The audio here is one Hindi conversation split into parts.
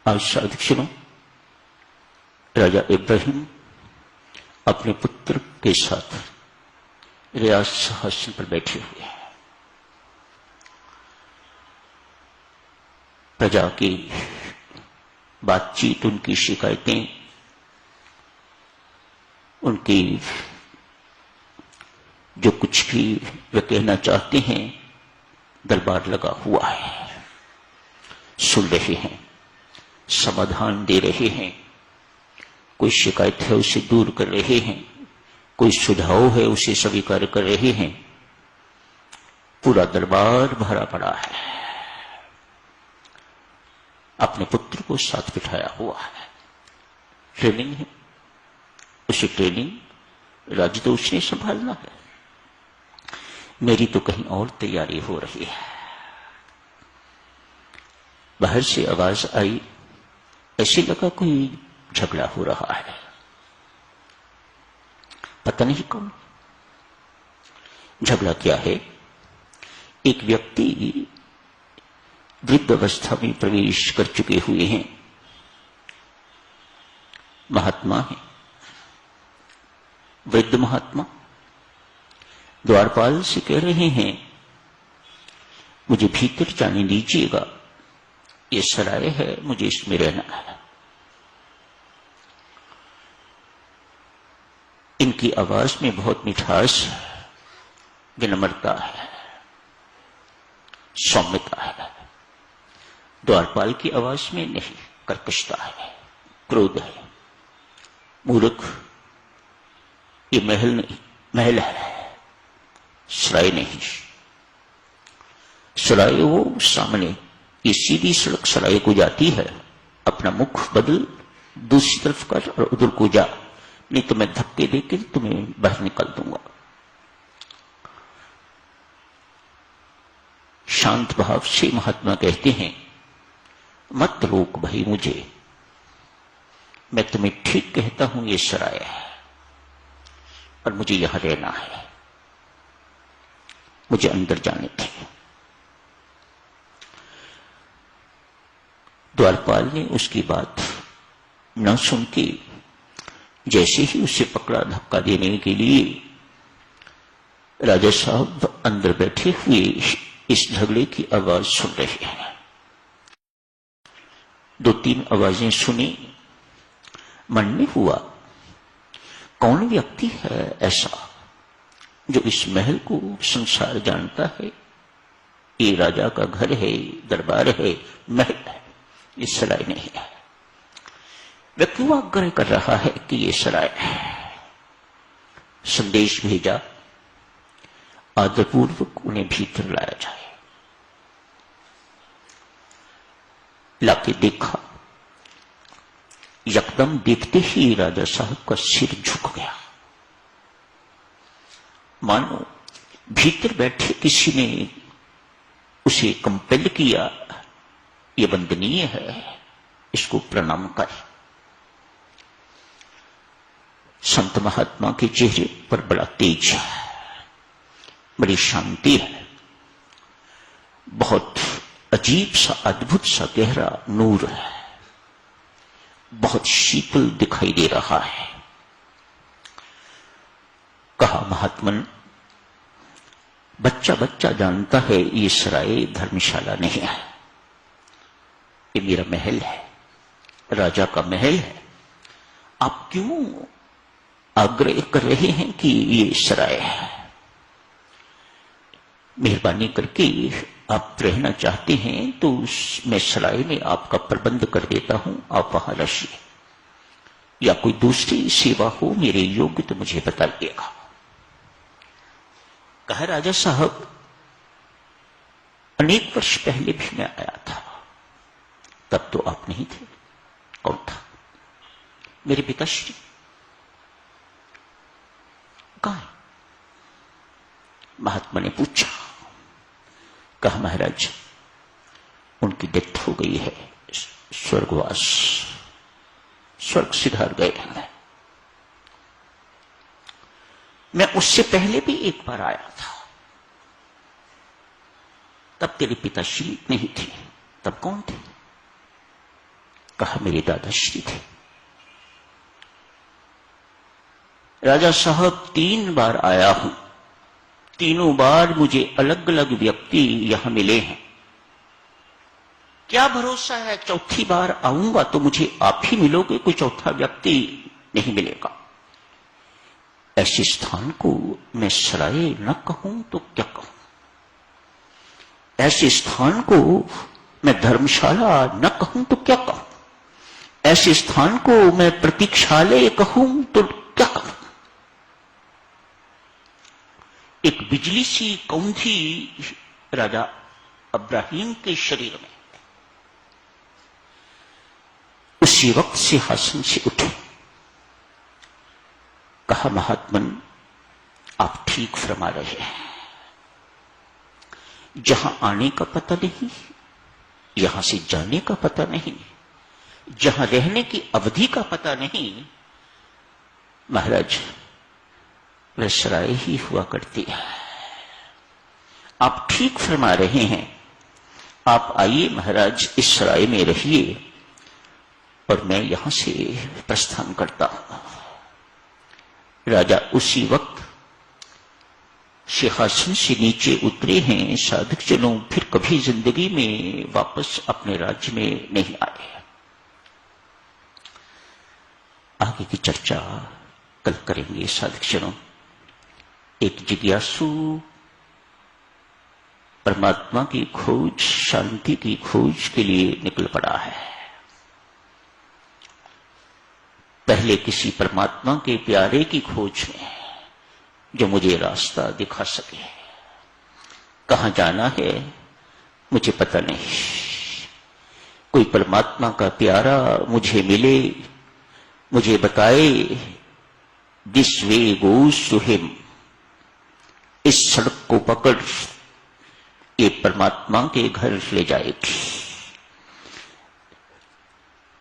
आज साधिक सुनो, राजा इब्राहिम अपने पुत्र के साथ रियाज सिंहासन पर बैठे हुए हैं। प्रजा की बातचीत, उनकी शिकायतें, उनकी जो कुछ भी वे कहना चाहते हैं, दरबार लगा हुआ है, सुन रहे हैं, समाधान दे रहे हैं। कोई शिकायत है उसे दूर कर रहे हैं, कोई सुझाव है उसे स्वीकार कर रहे हैं। पूरा दरबार भरा पड़ा है। अपने पुत्र को साथ बिठाया हुआ है। ट्रेनिंग है, उसे ट्रेनिंग राज्य तो उसने संभालना है। मेरी तो कहीं और तैयारी हो रही है। बाहर से आवाज आई, ऐसे लगा कोई झगड़ा हो रहा है। पता नहीं कौन झगड़ा क्या है। एक व्यक्ति वृद्ध अवस्था में प्रवेश कर चुके हुए हैं, महात्मा है, वृद्ध महात्मा द्वारपाल से कह रहे हैं, मुझे भीतर जाने दीजिएगा, ये सराय है, मुझे इसमें रहना है। इनकी आवाज में बहुत मिठास है, विनम्रता है, सौम्यता है। द्वारपाल की आवाज में नहीं, कर्कशता है, क्रोध है। मूर्ख, ये महल नहीं, महल है, सराय नहीं। सराय वो सामने, ये सीधी सड़क सराय को जाती है। अपना मुख बदल, दूसरी तरफ कर और उधर को जा, नहीं तो मैं धक्के देकर तुम्हें बाहर निकाल दूंगा। शांत भाव से महात्मा कहते हैं, मत रोक भाई मुझे, मैं तुम्हें ठीक कहता हूं, ये सराय है और मुझे यहां रहना है, मुझे अंदर जाने थे। द्वारपाल ने उसकी बात न सुन के जैसे ही उसे पकड़ा धक्का देने के लिए, राजा साहब अंदर बैठे हुए इस झगड़े की आवाज सुन रहे हैं। दो तीन आवाजें सुनी, मन में हुआ, कौन व्यक्ति है ऐसा जो इस महल को संसार जानता है। ये राजा का घर है, दरबार है, महल है, ये सराय नहीं है। व्यक्ति वो आग्रह कर रहा है कि ये सराय है। संदेश भेजा, आदरपूर्वक उन्हें भीतर लाया जाए। लाके देखा, यकदम देखते ही राजा साहब का सिर झुक गया, मानो भीतर बैठे किसी ने उसे कंपेल किया, यह वंदनीय है, इसको प्रणाम कर। संत महात्मा के चेहरे पर बड़ा तेज है, बड़ी शांति है, बहुत अजीब सा, अद्भुत सा गहरा नूर है, बहुत शीतल दिखाई दे रहा है। कहा, महात्मन, बच्चा बच्चा जानता है ये सराय धर्मशाला नहीं है, ये मेरा महल है, राजा का महल है। आप क्यों आग्रह कर रहे हैं कि ये सराय है? मेहरबानी करके आप रहना चाहते हैं तो मैं सराय में आपका प्रबंध कर देता हूं, आप वहां रहिए, या कोई दूसरी सेवा हो मेरे योग्य तो मुझे बताइएगा। कहा, राजा साहब, अनेक वर्ष पहले भी मैं आया था, तब तो आप नहीं थे। कौन था? मेरे पिताश्री। कहां है? महात्मा ने पूछा। कहा, महाराज, उनकी डेथ हो गई है, स्वर्गवास, स्वर्ग सिधार गए हैं। मैं उससे पहले भी एक बार आया था, तब तेरे पिताश्री नहीं थे, तब कौन थे? कहा मेरे दादाश्री थे। राजा साहब 3 बार आया हूं, तीनों बार मुझे अलग अलग व्यक्ति यहां मिले हैं। क्या भरोसा है चौथी बार आऊंगा तो मुझे आप ही मिलोगे, कोई चौथा व्यक्ति नहीं मिलेगा। ऐसे स्थान को मैं सराय न कहूं तो क्या कहूं, ऐसे स्थान को मैं धर्मशाला न कहूं तो क्या कहूं, ऐसे स्थान को मैं प्रतीक्षालय कहूं तो क्या कहूं। एक बिजली सी कौंधी राजा अब्राहीम के शरीर में। उसी वक्त सिंहासन से उठे, कहा महात्मन आप ठीक फरमा रहे हैं, जहां आने का पता नहीं, यहां से जाने का पता नहीं, जहां रहने की अवधि का पता नहीं, महाराज वह सराय ही हुआ करती है। आप ठीक फरमा रहे हैं, आप आइए महाराज इस सराय में रहिए और मैं यहां से प्रस्थान करता हूं। राजा उसी वक्त सिंहासन से नीचे उतरे हैं। साधक जनों फिर कभी जिंदगी में वापस अपने राज्य में नहीं आए। आगे की चर्चा कल करेंगे साधक जनों। एक जिज्ञासु परमात्मा की खोज, शांति की खोज के लिए निकल पड़ा है। पहले किसी परमात्मा के प्यारे की खोज में जो मुझे रास्ता दिखा सके। कहां जाना है मुझे पता नहीं, कोई परमात्मा का प्यारा मुझे मिले, मुझे बताए this way goes to him, इस सड़क को पकड़ ये परमात्मा के घर ले जाएगी।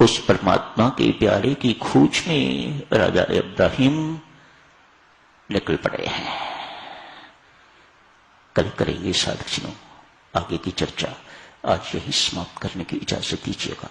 उस परमात्मा के प्यारे की खोज में राजा इब्राहिम निकल पड़े हैं। कल करेंगे साधक जनों आगे की चर्चा। आज यही समाप्त करने की इजाजत दीजिएगा।